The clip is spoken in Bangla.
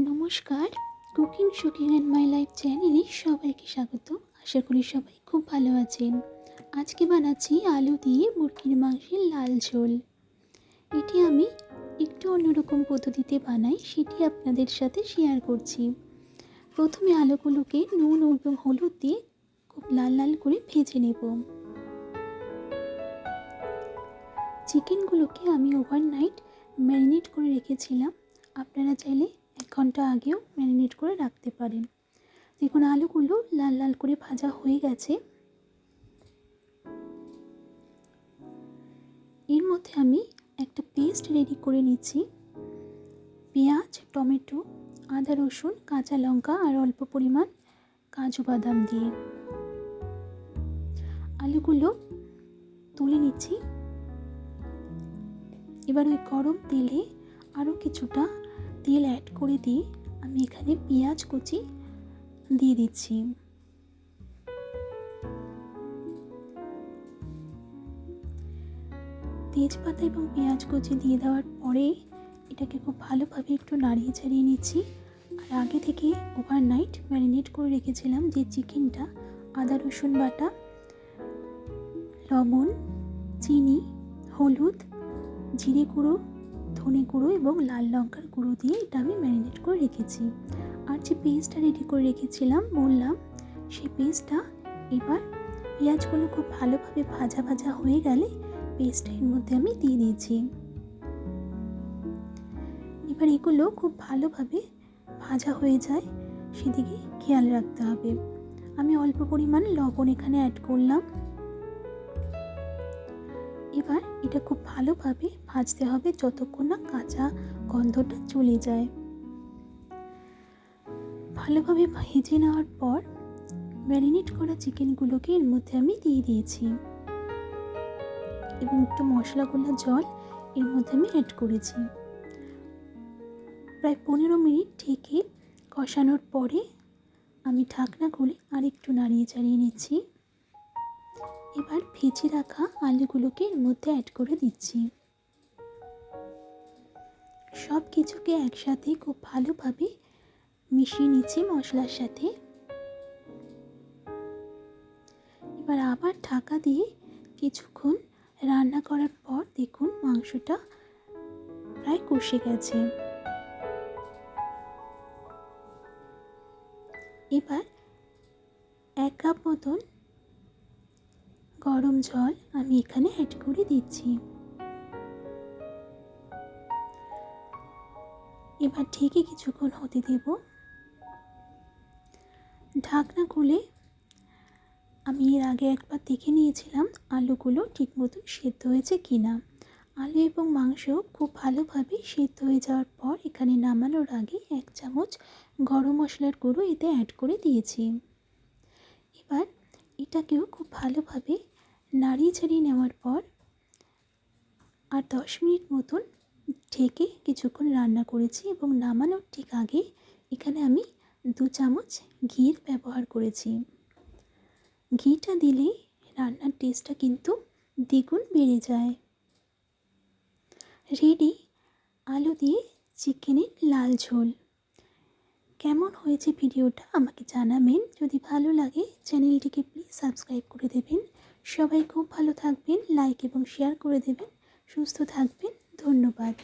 নমস্কার, কুকিং শুকিং অ্যান্ড মাই লাইফ চ্যানেলে সবাইকে স্বাগত। আশা করি সবাই খুব ভালো আছেন। আজকে বানাচ্ছি আলু দিয়ে মুরগির মাংসের লাল ঝোল। এটি আমি একটু অন্যরকম পদ্ধতিতে বানাই, সেটি আপনাদের সাথে শেয়ার করছি। প্রথমে আলুগুলোকে নুন এবং হলুদ দিয়ে খুব লাল লাল করে ভেজে নেব। চিকেনগুলোকে আমি ওভারনাইট ম্যারিনেট করে রেখেছিলাম। আপনারা চাইলে 1 ঘন্টা আগেও ম্যারিনেট করে রাখতে পারেন। দেখুন আলুগুলো লাল লাল করে ভাজা হয়ে গেছে। এর মধ্যে আমি একটা পেস্ট রেডি করে নিচ্ছি। পেঁয়াজ, টমেটো, আদা, রসুন, কাঁচা লঙ্কা আর অল্প পরিমাণ কাজু বাদাম দিয়ে আলুগুলো তুলে নিচ্ছি। এবার ওই গরম তেলে আরও কিছুটা তেল অ্যাড করে দিয়ে আমি এখানে পেঁয়াজ কুচি দিয়ে দিচ্ছি। তেজপাতা এবং পেঁয়াজ কুচি দিয়ে দেওয়ার পরে এটাকে খুব ভালোভাবে একটু নাড়িয়ে চাড়িয়ে নিচ্ছি। আর আগে থেকে ওভারনাইট ম্যারিনেট করে রেখেছিলাম যে চিকেনটা, আদা রসুন বাটা, লবণ, চিনি, হলুদ, জিরে গুঁড়ো, ধনে গুঁড়ো এবং লাল লঙ্কার গুঁড়ো দিয়ে এটা আমি ম্যারিনেট করে রেখেছি। আর যে পেস্টটা রেডি করে রেখেছিলাম বললাম, সেই পেস্টটা এবার পেঁয়াজগুলো খুব ভালোভাবে ভাজা ভাজা হয়ে গেলে পেস্টটা এর মধ্যে আমি দিয়ে দিয়েছি। এবার এগুলো খুব ভালোভাবে ভাজা হয়ে যায় সেদিকে খেয়াল রাখতে হবে। আমি অল্প পরিমাণ লবণ এখানে অ্যাড করলাম। এবার এটা খুব ভালোভাবে ভাজতে হবে যতক্ষণ না কাঁচা গন্ধটা চলে যায়। ভালোভাবে ভেজে নেওয়ার পর ম্যারিনেট করা চিকেনগুলোকে এর মধ্যে আমি দিয়ে দিয়েছি এবং একটু মশলা গোলা জল এর মধ্যে আমি অ্যাড করেছি। প্রায় 15 মিনিট ঢেকে কষানোর পরে আমি ঢাকনা খুলে আর একটু নাড়িয়ে চাড়িয়ে নিচ্ছি। এবার ভেজে রাখা আলুগুলোকে এর মধ্যে অ্যাড করে দিচ্ছি। সব কিছুকে একসাথে খুব ভালোভাবে মিশিয়ে নিচ্ছি মশলার সাথে। এবার আবার ঢাকা দিয়ে কিছুক্ষণ রান্না করার পর দেখুন মাংসটা প্রায় কষে গেছে। এবার 1 কাপ মতন গরম জল আমি এখানে অ্যাড করে দিচ্ছি। এবার ঢেকে কিছুক্ষণ হতে দেব। ঢাকনা খুলে আমি এর আগে একবার দেখে নিয়েছিলাম আলুগুলো ঠিক মতন সেদ্ধ হয়েছে কিনা। আলু এবং মাংস খুব ভালোভাবে সেদ্ধ হয়ে যাওয়ার পর এখানে নামানোর আগে 1 চামচ গরম মশলার গুঁড়ো এতে অ্যাড করে দিয়েছি। এবার এটাকেও খুব ভালোভাবে নাড়িয়ে ছাড়িয়ে নেওয়ার পর আর 10 মিনিট মতন ঢেকে কিছুক্ষণ রান্না করেছি এবং নামানোর ঠিক আগে এখানে আমি 2 চামচ ঘির ব্যবহার করেছি। ঘিটা দিলে রান্নার টেস্টটা কিন্তু দ্বিগুণ বেড়ে যায়। রেডি আলু দিয়ে চিকেনের লাল ঝোল। কেমন হয়েছে ভিডিওটা আমাকে জানাবেন। যদি ভালো লাগে চ্যানেলটিকে প্লিজ সাবস্ক্রাইব করে দেবেন। সবাই খুব ভালো থাকবেন, লাইক এবং শেয়ার করে দেবেন। সুস্থ থাকবেন। ধন্যবাদ।